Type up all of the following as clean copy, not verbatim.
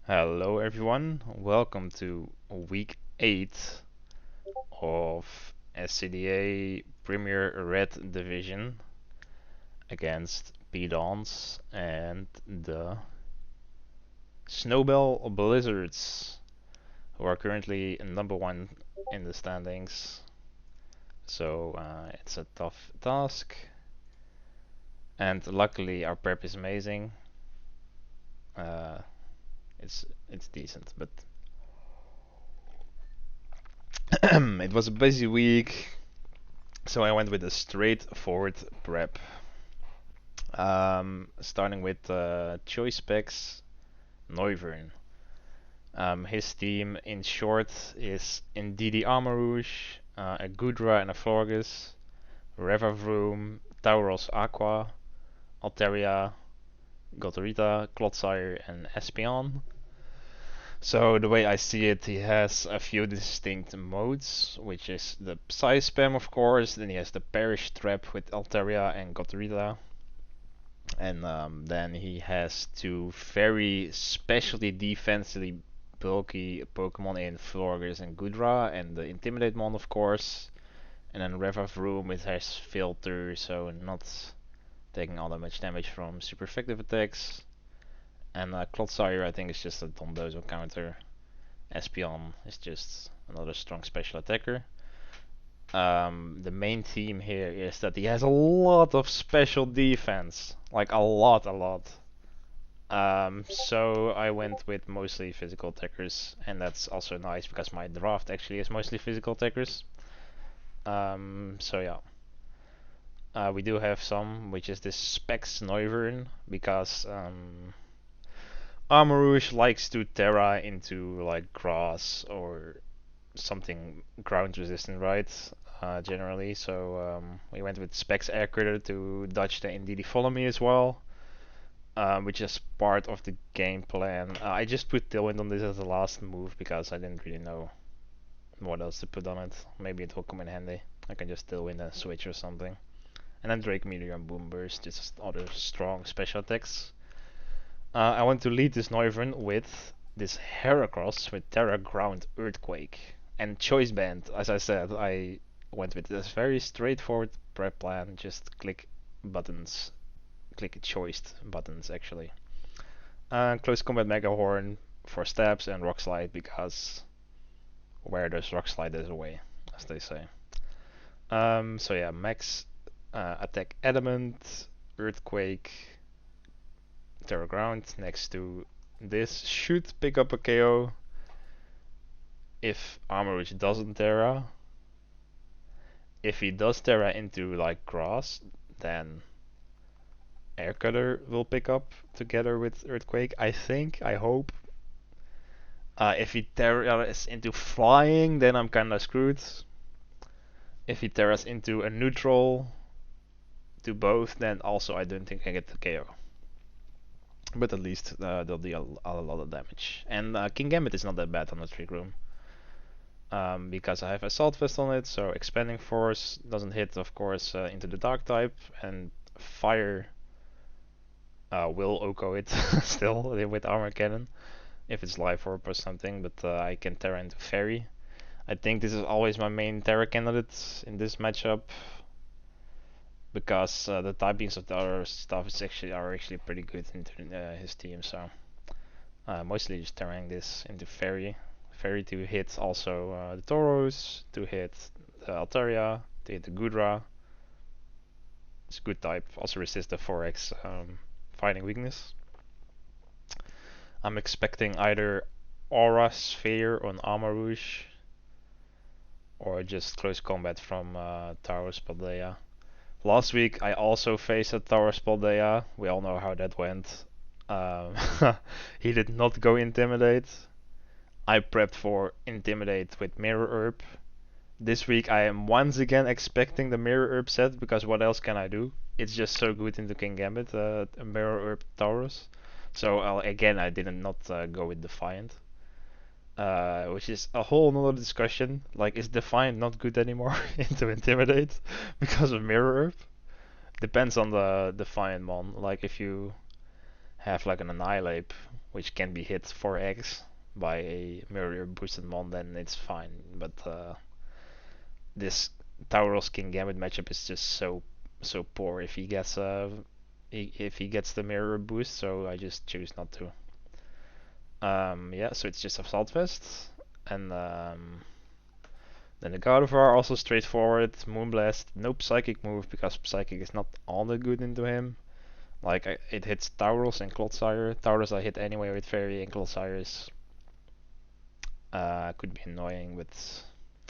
Hello everyone, welcome to week 8 of SCDA Premier Red Division against Bidons and the Snowbelle Blizzards, who are currently number 1 in the standings. So it's a tough task, and luckily our prep is amazing. Uh, it's decent, but it was a busy week, so I went with a straightforward prep. Starting with choice specs, Nijmegen. His team, in short, is Indeedee Armor Rouge, a Gudra and a Florgus, Revavroom, Tauros Aqua, Altaria, Gotorita, Clodsire, and Espeon. So the way I see it, he has a few distinct modes, which is the Psy Spam, of course, then he has the Perish Trap with Altaria and Gotorita, and then he has two very specialty defensively bulky Pokemon in Florges and Gudra, and the Intimidate mon, of course. And then Revavroom, it has Filter, so not taking all that much damage from super effective attacks. And Clodsire, I think, is just a Dondozo counter. Espeon is just another strong special attacker. The main theme here is that he has a lot of special defense, like a lot. So I went with mostly physical attackers, and that's also nice because my draft actually is mostly physical attackers. So yeah. We do have some, which is this Specs Noivern, because Armor Rouge likes to Terra into like grass or something ground resistant, right? Generally, so we went with Specs Air Critter to dodge the Indeedee Follow Me as well. Which is part of the game plan. I just put Tailwind on this as the last move because I didn't really know what else to put on it. Maybe it will come in handy. I can just Tailwind and switch or something. And then Drake Meteor and Boom Burst, just other strong special attacks. I want to lead this Noivern with this Heracross with Terra Ground Earthquake. And Choice Band, as I said, I went with this very straightforward prep plan, just click buttons, click choiced buttons actually. Close Combat Mega Horn for stabs and Rock Slide because where there's Rock Slide there's a way, as they say. So yeah, max attack Adamant, Earthquake, Terra Ground next to this should pick up a KO if Armor Rouge doesn't Terra. If he does Terra into like grass, then Air Cutter will pick up together with Earthquake, I think, I hope. If he Terras into flying, then I'm kinda screwed. If he Terras into a neutral, to both, then also I don't think I get the KO. But at least they'll deal a lot of damage. And King Gambit is not that bad on the Trick Room. Because I have Assault Vest on it, so Expanding Force doesn't hit, of course, into the Dark type, and Fire will OHKO it still with Armor Cannon, if it's Life Orb or something, but I can Terra into Fairy. I think this is always my main Terra candidate in this matchup, because the typings of the other stuff are actually pretty good into his team, so mostly just Terraing this into Fairy. Fairy to hit also the Tauros, to hit the Altaria, to hit the Gudra. It's a good type, also resist the 4x fighting weakness. I'm expecting either Aura Sphere on Armor Rouge, or just close combat from Tauros Paldea. Last week I also faced a Tauros Paldea, we all know how that went. He did not go Intimidate. I prepped for Intimidate with Mirror Herb. This week I am once again expecting the Mirror Herb set, because what else can I do? It's just so good into King Gambit, a Mirror Herb Tauros. So again I did not go with Defiant. Which is a whole nother discussion. Like, is Defiant not good anymore into Intimidate because of Mirror Herb? Depends on the Defiant mon. Like, if you have like an Annihilate, which can be hit 4x by a mirror boosted mon, then it's fine. But this Tauros King Gambit matchup is just so poor if he gets if he gets the mirror boost, so I just choose not to. Yeah, so it's just Assault Vest, and then the God of War also straightforward, Moonblast, no Psychic move because Psychic is not all that good into him. Like it hits Tauros and Clodsire. Tauros I hit anyway with Fairy, and Clodsire could be annoying, but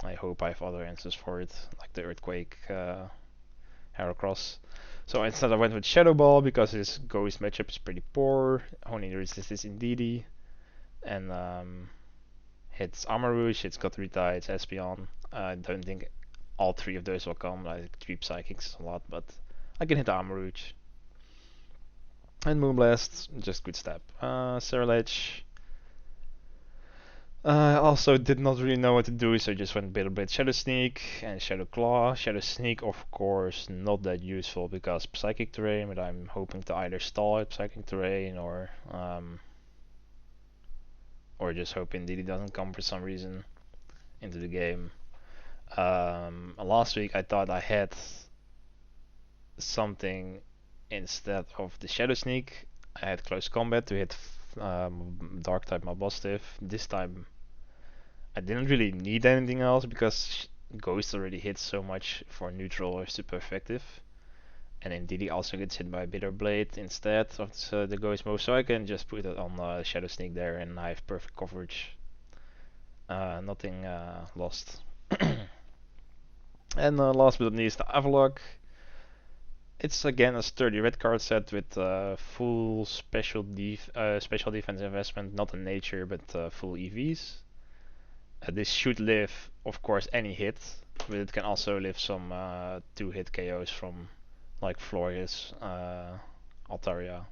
I hope I have other answers for it, like the Earthquake, Heracross. So instead I went with Shadow Ball because his Ghost matchup is pretty poor. Only resists this Indeedee, and hits Armor Rouge, hits Gotrita, hits Espeon. I don't think all three of those will come. Like 3 Psychics a lot, but I can hit Armor Rouge. And Moonblast, just good step. Cerulege. I also did not really know what to do, so I just went Bitter Blade, Shadow Sneak, and Shadow Claw. Shadow Sneak, of course, not that useful because Psychic Terrain, but I'm hoping to either stall at Psychic Terrain or just hope Indeedee doesn't come for some reason into the game. Last week I thought I had something instead of the Shadow Sneak. I had Close Combat to hit Dark type Mabostiff. This time I didn't really need anything else because Ghost already hits so much for neutral or super effective. And indeed he also gets hit by Bitter Blade instead of the Ghost move, so I can just put it on Shadow Sneak there and I have perfect coverage. Nothing lost. And last but not least, the Avalok. It's again a sturdy red card set with full special defense investment, not in nature, but full EVs. This should live, of course, any hit, but it can also live some 2-hit KOs from like Florius, Altaria,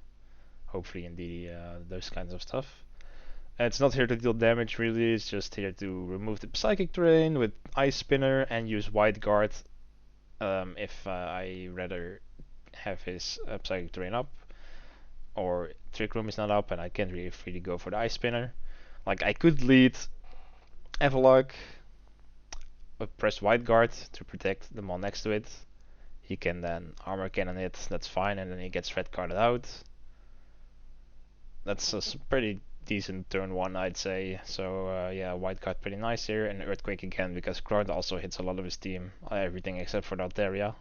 hopefully indeed those kinds of stuff. And it's not here to deal damage really, it's just here to remove the Psychic Terrain with Ice Spinner and use White Guard if I rather have his Psychic Terrain up or Trick Room is not up and I can't really freely go for the Ice Spinner. Like I could lead Avalok, press White Guard to protect the mon next to it. He can then Armor Cannon it, that's fine, and then he gets red carded out. That's a pretty decent turn 1 I'd say. So yeah, White Guard pretty nice here, and Earthquake again because Ground also hits a lot of his team, everything except for Altaria,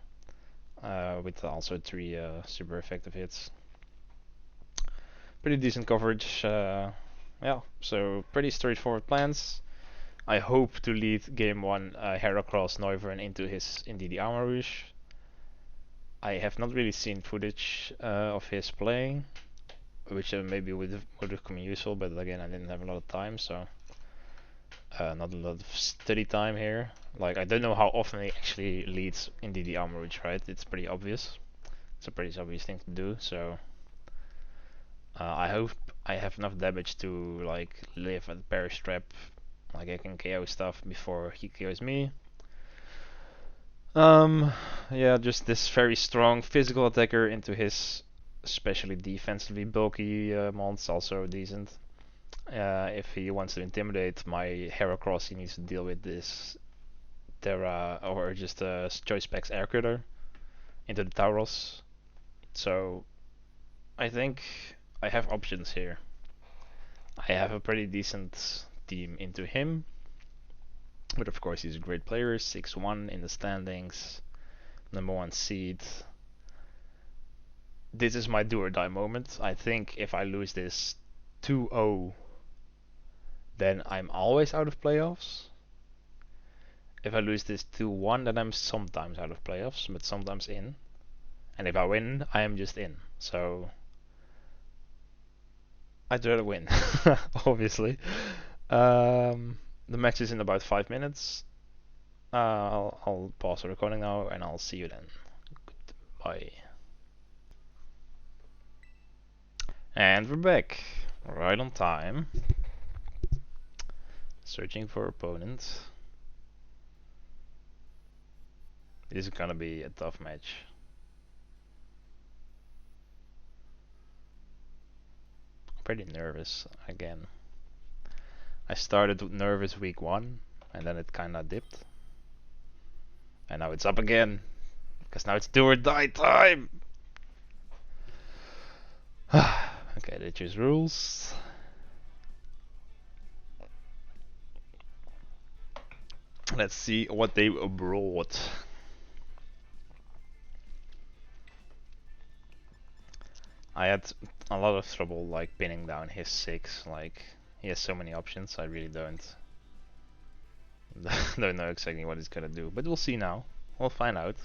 with also 3 super effective hits. Pretty decent coverage, yeah, so pretty straightforward plans. I hope to lead game 1 Heracross Noivern into his Indeedee Armor Rouge. I have not really seen footage of his playing, which maybe would have come useful, but again I didn't have a lot of time, so not a lot of study time here. Like I don't know how often he actually leads Indeedee Armor Rouge, right? It's pretty obvious. It's a pretty obvious thing to do, so I hope I have enough damage to like live at Perish Trap, like I can KO stuff before he KOs me. Yeah, just this very strong physical attacker into his especially defensively bulky mons, also decent. If he wants to intimidate my Heracross, he needs to deal with this Terra or just a Choice Specs Air Critter into the Tauros. So I think I have options here. I have a pretty decent team into him, but of course he's a great player, 6-1 in the standings, #1 seed. This is my do or die moment. I think if I lose this 2-0, then I'm always out of playoffs. If I lose this 2-1, then I'm sometimes out of playoffs, but sometimes in. And if I win, I am just in. So I'd rather win, obviously. The match is in about 5 minutes. I'll pause the recording now and I'll see you then. Goodbye. And we're back. Right on time. Searching for opponent. This is gonna be a tough match. pretty nervous again. I started nervous week 1 and then it kinda dipped. And now it's up again. Because now it's do or die time! Okay, they choose rules. Let's see what they brought. I had a lot of trouble like pinning down his 6, like he has so many options, I really don't know exactly what he's gonna do, but we'll see now. We'll find out.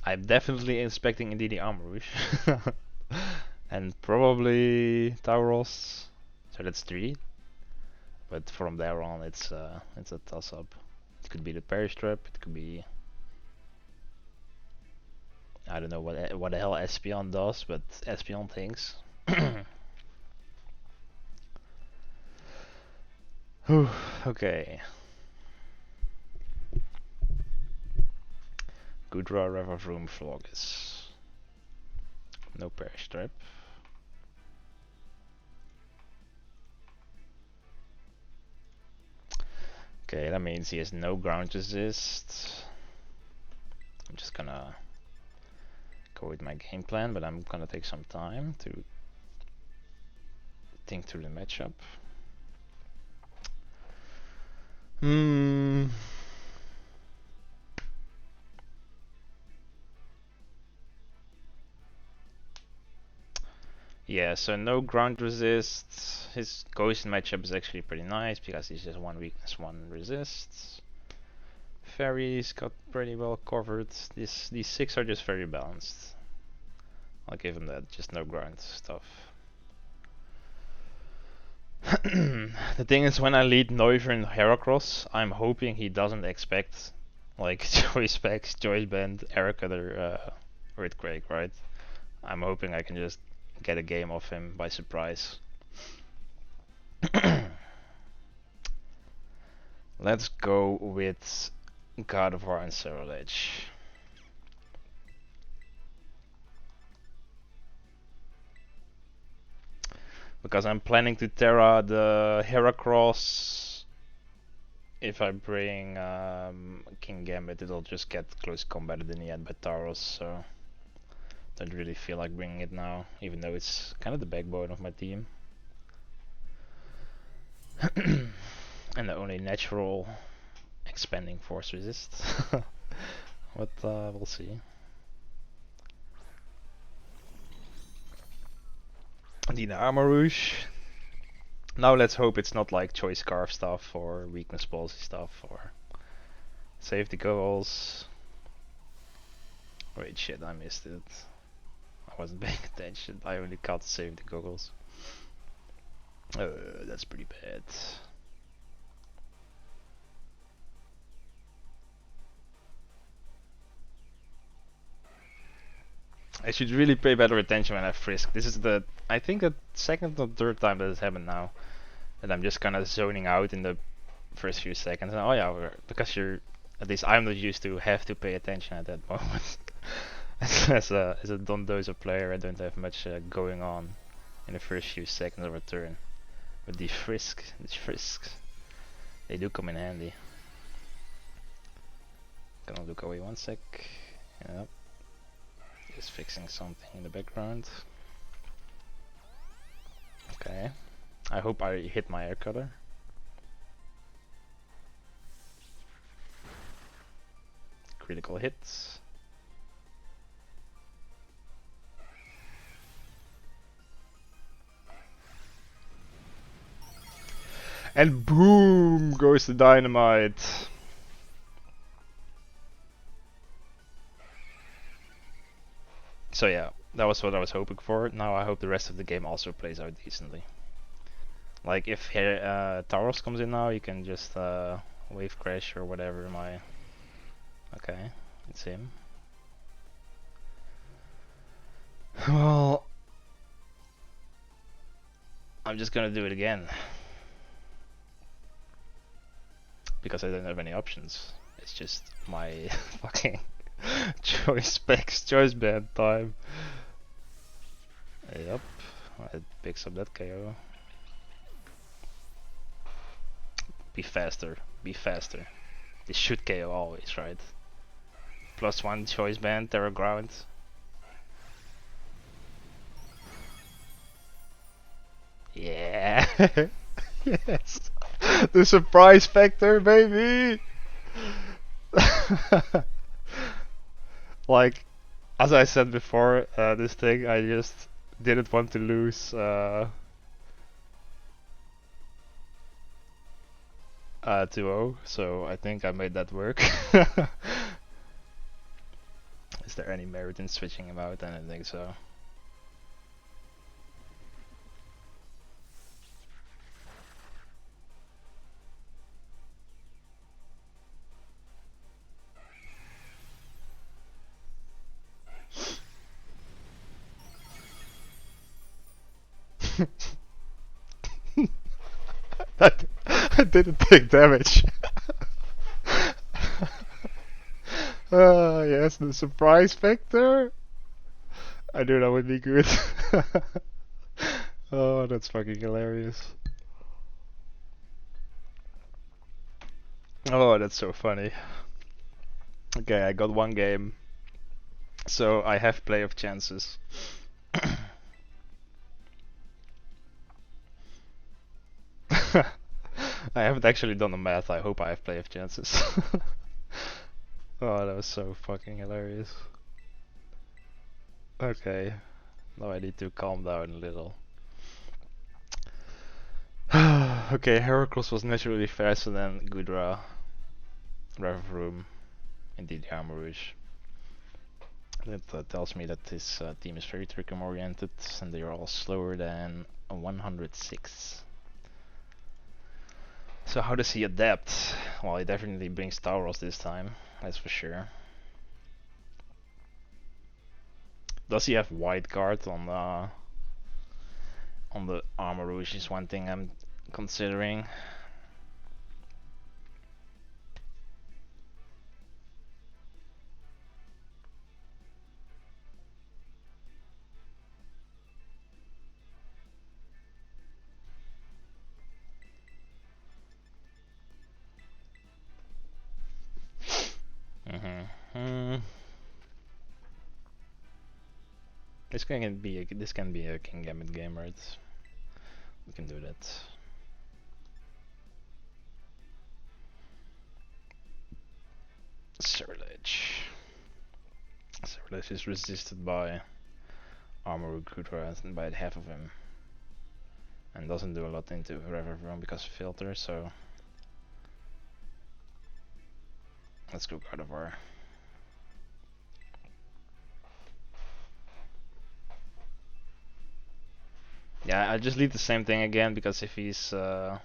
I'm definitely expecting indeed the Armor Rouge. And probably Tauros, so that's 3. But from there on it's a toss up. It could be the Perish Trap, it could be, I don't know what the hell Espion does, but Espion thinks. Okay. Gudra, Revavroom, Flogis. No Perish Trap. Okay, that means he has no ground resist. I'm just gonna go with my game plan, but I'm gonna take some time to think through the matchup. Yeah, so no ground resist. His ghost matchup is actually pretty nice because he's just 1 weakness, 1 resist. Fairies got pretty well covered. These 6 are just very balanced. I'll give him that, just no ground stuff. The thing is, when I lead Neuver and Heracross, I'm hoping he doesn't expect like Choice Specs, Choice Band, Eric Earthquake, right? I'm hoping I can just get a game off him by surprise. Let's go with God of War and Serral Edge. Because I'm planning to Terra the Heracross. If I bring King Gambit, it'll just get close combated in the end by Tauros, so don't really feel like bringing it now, even though it's kind of the backbone of my team. And the only natural expanding force resist. But we'll see. The Armor Rouge. Now let's hope it's not like Choice Scarf stuff or Weakness Policy stuff or Save the Goggles. Wait, shit, I missed it. I wasn't paying attention. I only caught Save the Goggles. That's pretty bad. I should really pay better attention when I frisk. This is the, I think, the second or third time that it's happened now. That I'm just kind of zoning out in the first few seconds. And, oh yeah, because you're, at least I'm not used to have to pay attention at that moment. as a Dondozo player, I don't have much going on in the first few seconds of a turn. But these frisks, they do come in handy. Gonna look away 1 sec. Yep. Just fixing something in the background. Okay. I hope I hit my air cutter. Critical hits. And boom goes the dynamite. So yeah, that was what I was hoping for. Now I hope the rest of the game also plays out decently. Like if Tauros comes in now, you can just wave crash or whatever. Okay, it's him. Well, I'm just gonna do it again because I don't have any options. It's just my fucking Choice specs, choice band time. Yep, it picks up that KO. Be faster, be faster. This should KO always, right? +1 choice band, terror ground. Yeah. Yes. The surprise factor, baby. Like, as I said before, this thing, I just didn't want to lose 2-0, so I think I made that work. Is there any merit in switching him out? I don't think so. I didn't take damage. Yes, the surprise factor. I knew that would be good. Oh, that's fucking hilarious. Oh, that's so funny. Okay, I got one game, so I have playoff chances. I haven't actually done the math. I hope I have playoff chances. Oh, that was so fucking hilarious. Okay, now I need to calm down a little. Okay, Heracross was naturally faster than Gudra, Revroom, indeed Rouge. That tells me that this team is very trick-em oriented and they are all slower than a 106. So how does he adapt? Well, he definitely brings Tauros this time, that's for sure. Does he have White Guard on the Armor Rouge is one thing I'm considering. This can be a King Gambit game, right? We can do that. Surge. Surge is resisted by Armor Recruiter and by half of him. And doesn't do a lot into Reverberm because of filter, so let's go Gardevoir. Yeah, I just leave the same thing again because if he's I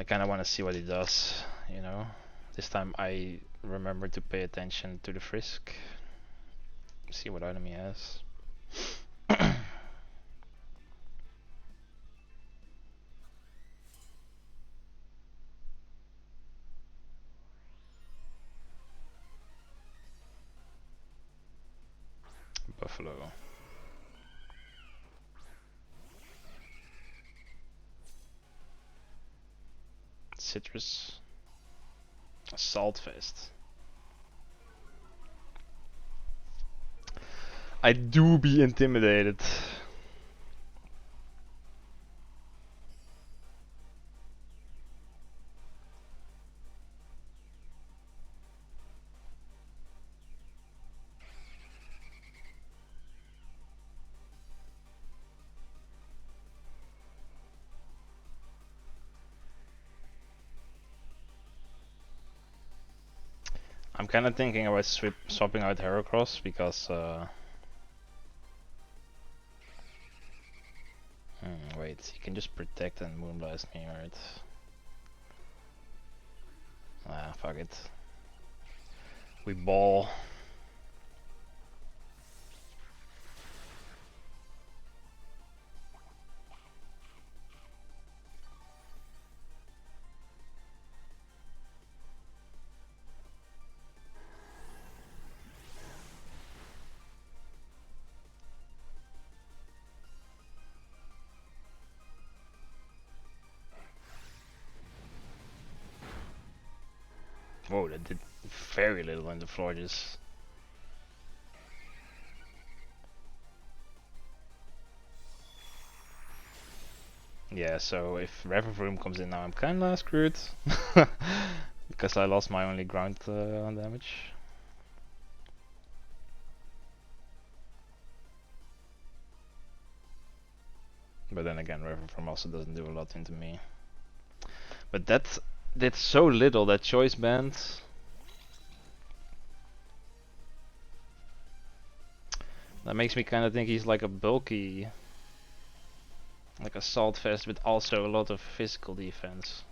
kinda wanna see what he does, you know. This time I remember to pay attention to the Frisk. See what item he has. Buffalo. Citrus. Saltfest. I do be intimidated. I'm kind of thinking about swapping out Heracross because wait, he can just protect and Moonblast me, right? Ah, fuck it. We ball. did very little in the Florges. Yeah, so if Reverend comes in now, I'm kinda screwed. Because I lost my only ground damage. But then again, Reverend also doesn't do a lot into me. But that did so little, that choice band. That makes me kinda think he's like a bulky, like assault vest with also a lot of physical defense.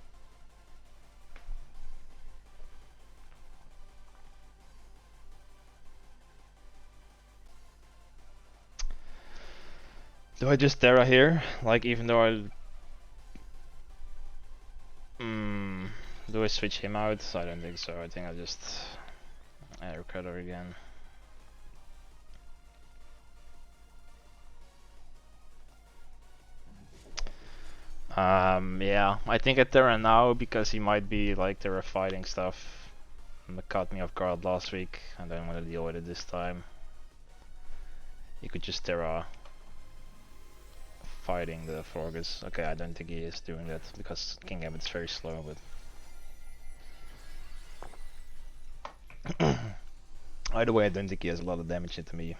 Do I just Terra here? Like, even though I... do I switch him out? I don't think so. I think I'll just air cutter again. Yeah, I think at Terra now, because he might be like Terra fighting stuff. That caught me off guard last week. I don't want to deal with it this time. You could just Terra fighting the Forgus. Okay, I don't think he is doing that because King Gambit's very slow, but either way, I don't think he has a lot of damage into me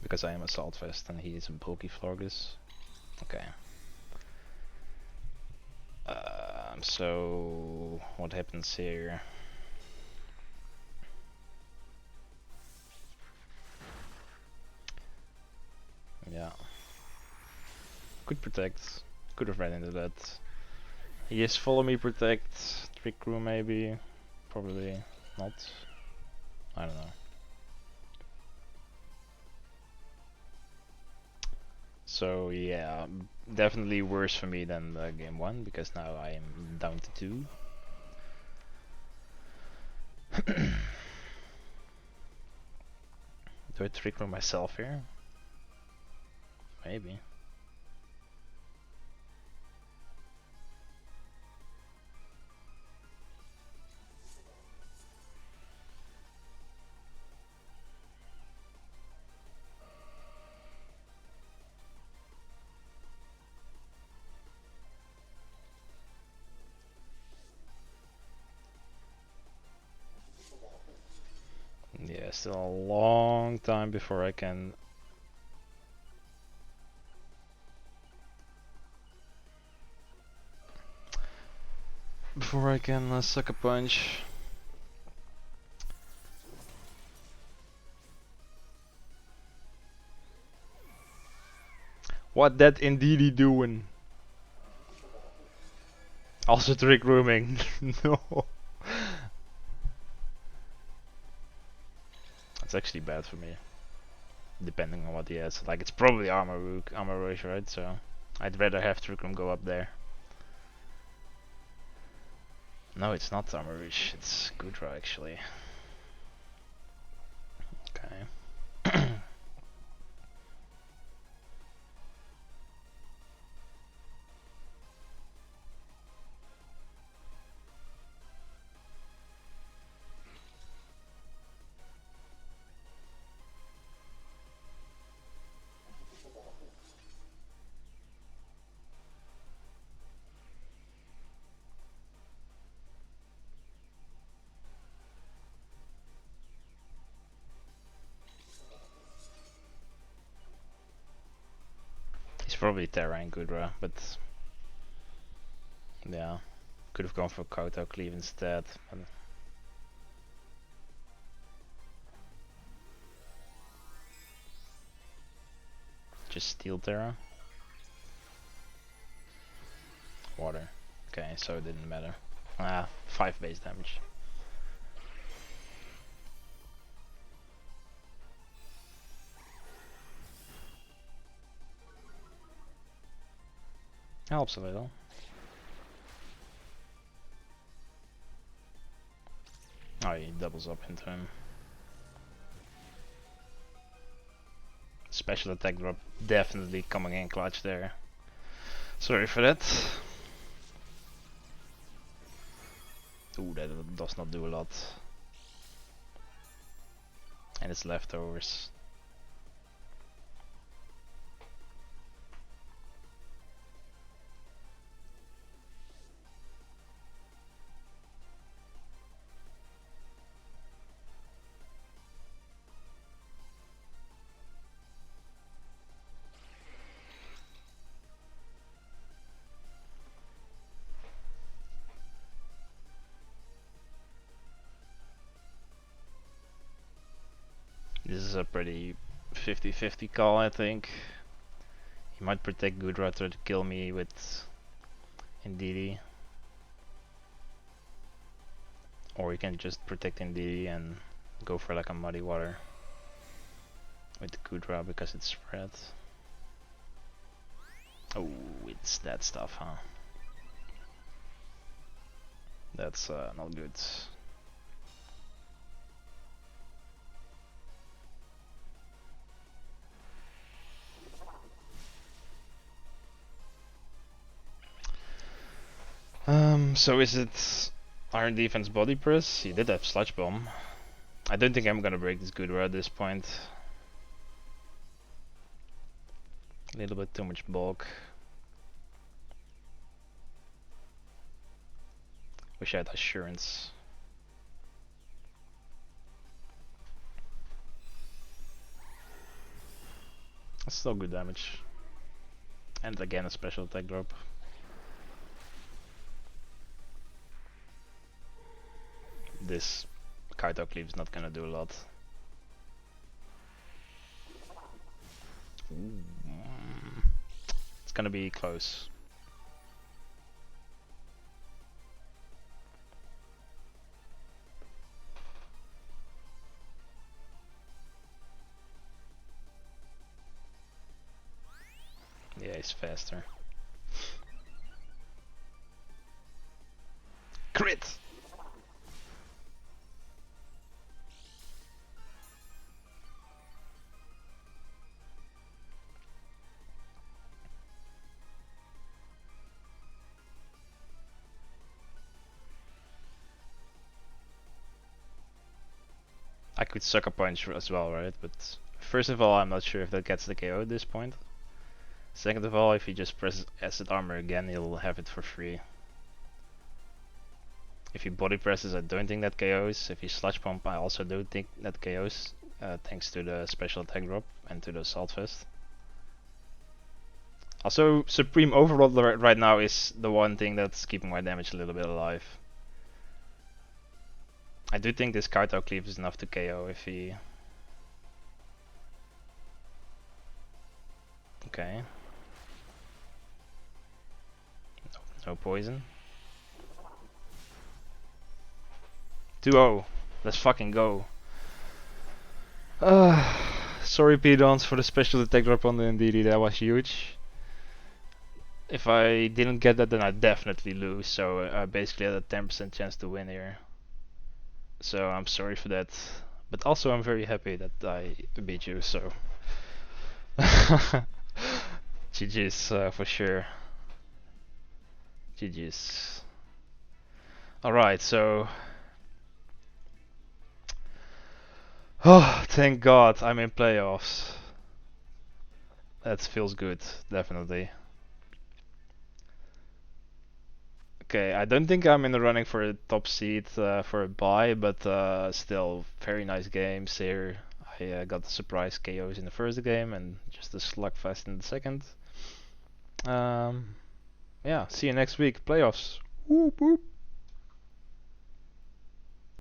because I am Assault Vest and he is a bulky Florgus. Okay. So what happens here? Yeah. Could protect. Could have ran into that. He is follow me protect. Trick room maybe. Probably not. I don't know. So yeah, definitely worse for me than game 1 because now I am down to 2. Do I trick room myself here? Maybe. Yeah, still a long time before I can suck a punch. What that indeedy doing? Also trick rooming. No. That's actually bad for me. Depending on what he has. Like it's probably armor rush, right? So I'd rather have trick room go up there. No, it's not armor rush. It's Gudra actually. Okay. He's probably Terra and Gudra, but yeah, could have gone for Koto Cleave instead. But just steal Terra. Water. Okay, so it didn't matter. 5 base damage. Helps a little. Oh, he doubles up into him. Special attack drop definitely coming in clutch there. Sorry for that. Ooh, that does not do a lot. And it's leftovers. This is a pretty 50-50 call, I think. He might protect Gudra to kill me with Indeedee. Or he can just protect Indeedee and go for like a Muddy Water with the Gudra because it's spread. Oh, it's that stuff, huh? That's not good. So is it Iron Defense Body Press? He did have Sludge Bomb. I don't think I'm gonna break this Gudra at this point. A little bit too much bulk. Wish I had Assurance. That's still good damage. And again a special attack drop. This Kaito Cleave is not gonna do a lot. Ooh. It's gonna be close. Yeah, he's faster. Crit! I could Sucker Punch as well, right? But first of all, I'm not sure if that gets the KO at this point. Second of all, if he just presses Acid Armor again, he'll have it for free. If he body presses, I don't think that KOs. If he Sludge Pump, I also don't think that KOs. Thanks to the special attack drop and to the Assault Vest. Also, Supreme Overload right now is the one thing that's keeping my damage a little bit alive. I do think this Kaito Cleave is enough to KO if he... Okay. No poison. 2-0. Let's fucking go. Sorry Pedons for the special attack drop on the Indeedee, that was huge. If I didn't get that, then I definitely lose, so I basically had a 10% chance to win here. So I'm sorry for that. But also I'm very happy that I beat you, so... GG's for sure. GG's. Alright, so... Oh, thank God I'm in playoffs. That feels good, definitely. Okay, I don't think I'm in the running for a top seed for a bye, but still very nice games here. I got the surprise KOs in the first game and just a slugfest in the second. Yeah, see you next week. Playoffs. Whoop whoop.